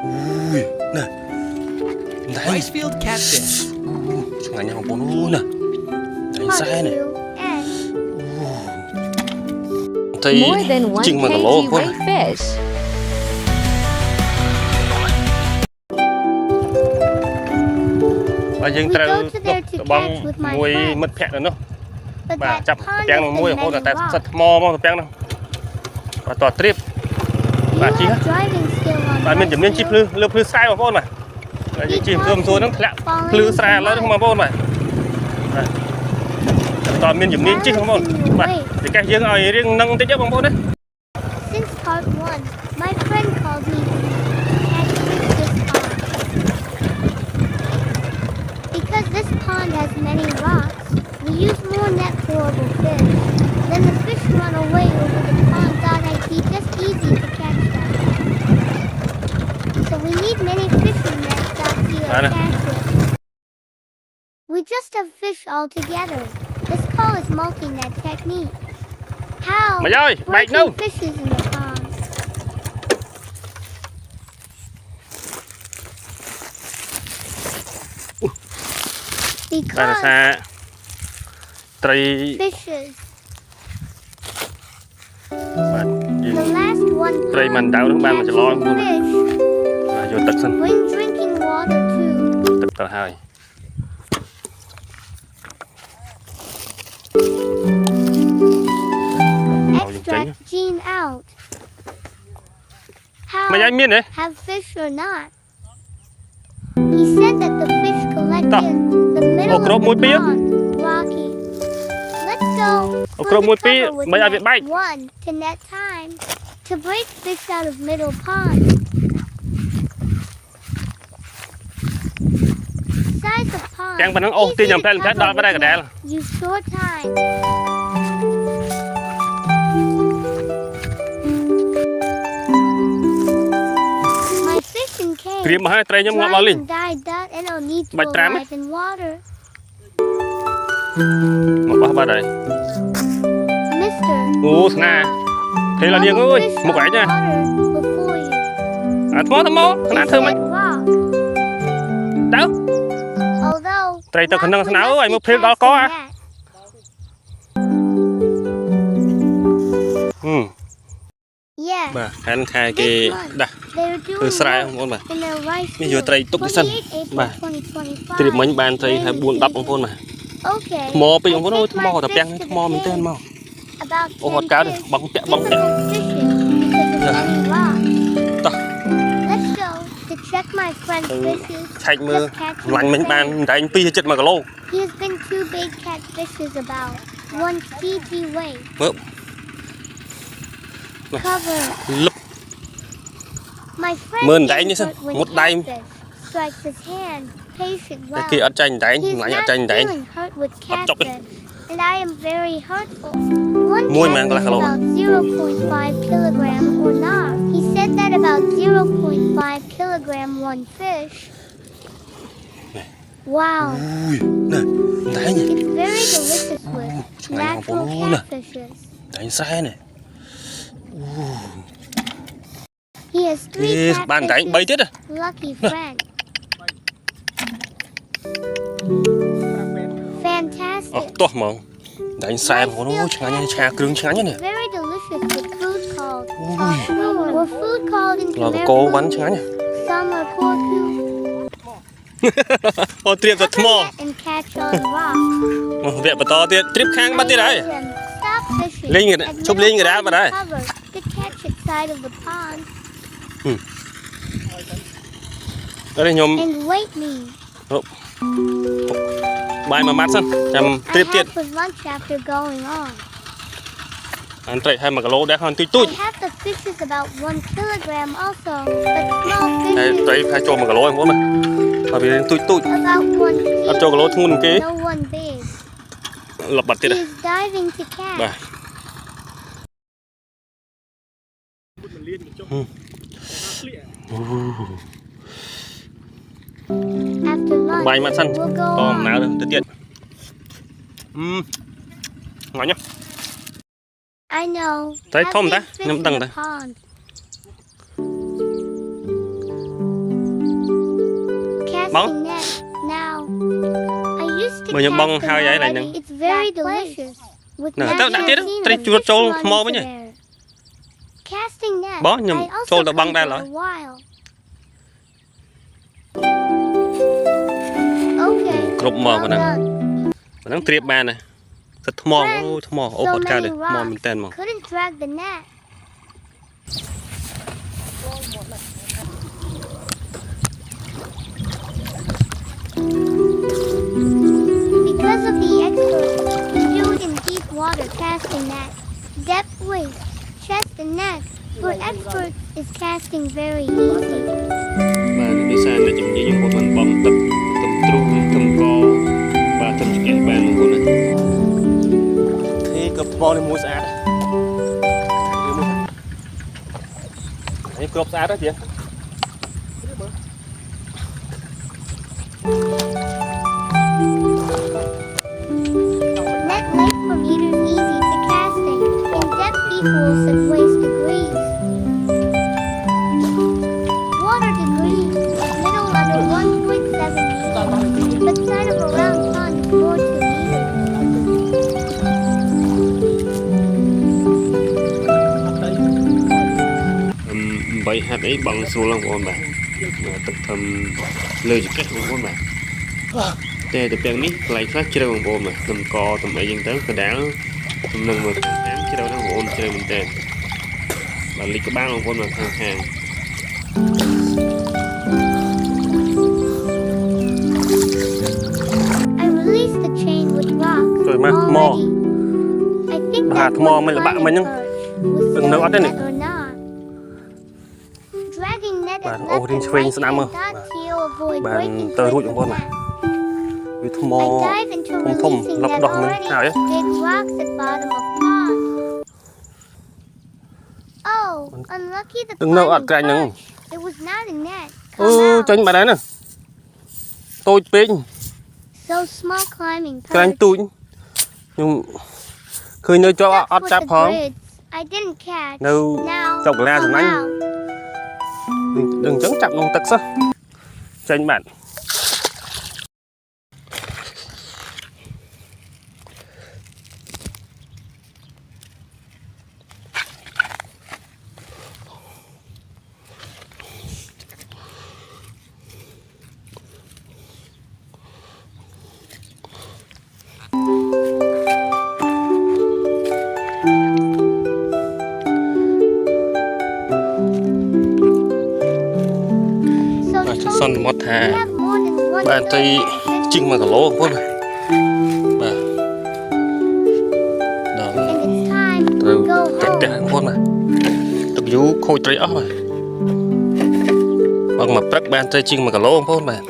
Ui, nè. Đấy. Ricefield catfish. Chẳng hạn như học bốn nè. Đấy sai này. Thấy More than 1 chừng mà cả kg lô quá. weight fish. Và dừng trâu bóng mùi mất phẹt rồi nó. Và chập tiếng nó mùi hôn là ta sật mò mò tiếng nó. Và tỏa trip. Và chi hết. Và mình chấm lên chip lư sai mà bôn mà. Và chỉ cơm rồi nó lạ lư sai nó không mà bôn mà. Toàn mình chấm lên chip không bôn. Và thì cái riêng ai riêng nâng tới chấp không bôn đấy. Since part 1, my friend called me catch fish this pond. Because this pond has many rocks, we use more net throwable fish. Then the fish run away over the pond. Thought I'd be just easy to catch them. So we need many fishing nets out here to catch it. We just have fish all together. This call is multi-net technique. How? Mày ơi, bạch đâu? Fishes in the pond. Đây là Because xa Trây fishes. và The last one Trây mình đau nước ban mà cho lo luôn. fish Và vô tật sân. when drinking water too. Tật tờ hai. Extract gene out. How? Mày ai miên đấy? Have fish or not? He said that the fish collect in the middle of crop the mũi pía. pond. Rocky. Let's go. crop mũi pía, Fill the cover mấy ai with bị bite? net 1 to net time to break fish out of middle pond. Size of pond. Chẳng phải nó ô tiên nhầm Easy tên to thế đó cover vào đây with cả đẻ net. Use short time. My fishing cage. Kìm mà hai Trây nhóm ngọt vào Dried lên. and dyed that and I'll need to Bạch trám ấy. arrive in water. Một ba đây. Mister. Ồ, nè. Thế là điên ơi, một cái nha. À, thua thầm mô, thằng thơm ấy. Đâu? Trây tao khẩn năng thằng áo ơi, một phim đó có à. Bà, anh khai cái đà. Từ sài không con bà. Bây giờ Trây túc cái sân. Bà. Thì mình bàn Trây hay buồn đập không con mà. Mò bây giờ con ơi, mò tập trang, mò mình tên mò. Ô hột cá được, bóng kẹo. Chạch mưa, lạnh mình bàn, đánh pi chết mà cả lô. He has been 2 big catfishes about 1 kg weight. Mớp. Cover. Lấp. My friend Mơn gets đánh như sao? hurt when Một đai. catfish strikes his hand. Patient Cái well. kia ở tranh đánh, He's lạnh ở not tranh đánh. feeling hurt with chọc đi. catfish, and I am very hurtful. One Môi mang catfish là about 0.5 kilogram or not. He said that about 0.5 kilogram one fish. Wow. Ui, nè, đánh nhỉ. It's very delicious with natural catfishes. Đánh sai này. He has 3 Ê, bàn đánh bay catfishes. chết à. Lucky friend. Fantastic. To mà. Đánh sai mà nó chẳng nhanh trà cứng chẳng nhanh nè. Very delicious with food called taco or food called in Là cô bắn chẳng nhanh. Some are porku. Ô triệp thật mò. And catch on rock. Vẹn bà to tiết, trip khang bắt tiết đấy. Stop fishing. Lên người chụp lên người đá vào đây. Cover to catch at side of the pond Đây nhôm and wait me. bài mà mát sân, nhằm I trip tiết. have for lunch after going on. Anh chạy hai mà cả lô đá hơn tui tui. I have the fishes about 1 kilogram also, but small Đây, fishes chạy hai trộm mà cả lô em muốn mà. Mà vì tui tui. about 1 Ở chỗ cả lô kg. thun kế. No one big. Lập bật tiết He này. is diving to catch. Bà. After lunch, Bài mặt sân. we'll go To on. nào được tiết tiết. Ngon nhá. I know. Thấy Have thơm big ta, fish nằm in tầng the ta. pond. casting net now. I used to Bây giờ cast bong them hai vậy là already. những- It's very delicious. With Nè, net tao đã and tiết đó, seasoning, tao the chuột trâu fish mò runs với nhỉ? there. Casting net. Bó, nhưng I also trâu tao băng come đây for rồi. a while. Okay. Cục mò well vào nè. done. Mà nó triệp bàn này. Thật mò, Friends, mò, ô so bọt cao many đây, mò mình tên mò. couldn't drag the net. Because of the experts we use in deep water casting net, depth waist, chest and neck, for experts is casting very easy. Và cái sàn này chúng dùng một phần bong tập tầm tru tầm co và tầm kẹt bàn một con này. Thế cặp mò này mua sát. Thế cặp sát đó chị. Net length for meters easy to casting, in depth equals at waist degrees. Water degrees, little under 1.7 meters, but side of a round pond is more 2 meters. Vậy hạt ấy bằng số lòng của bạn. Tập thầm lời kết của con bạn. Để tập bạn ní lại phát chơi bằng bồn mà tầm co tầm ấy dân tới cái đá tầm nâng mà tháng chơi đâu nó bồn chơi mình tên và lịch cái bang bằng con mà hàng hàng I released the chain with rocks rồi mà mò already. I think hạt that's mò what mình là bạn mình climbing nhá. perch was Đừng nấu selling ở đây net này. or not. Dragging net Bạn at ô left riêng and swing right sẽ nằm hand không? dot to avoid Bạn breaking tơ twigs rụi of trong con này. net. với thùng mò I dive into thùng thùng releasing lấp net đỏ mình already. nào ấy Big rocks at bottom of pond. Oh, unlucky the đừng nấu ọt climbing cái anh perch. It was not a net. Come out. tránh bà đấy nè tôi pin So small climbing cái anh perch. tôi nhưng khơi nơi cho Stuck ọt with chạp the không grids. I didn't catch. đâu Now, chọc la rồi come anh out. đừng chấn chạm nông tật sao tranh bạn So son một we hà have more than one bạn thấy fish. chinh mà cả lỗ không này bà đó And it's time to từ go tẹt home. tẹt không mà tập vú khôi trái ốc rồi bằng mà bắt bạn thấy chinh mà cả lỗ không bạn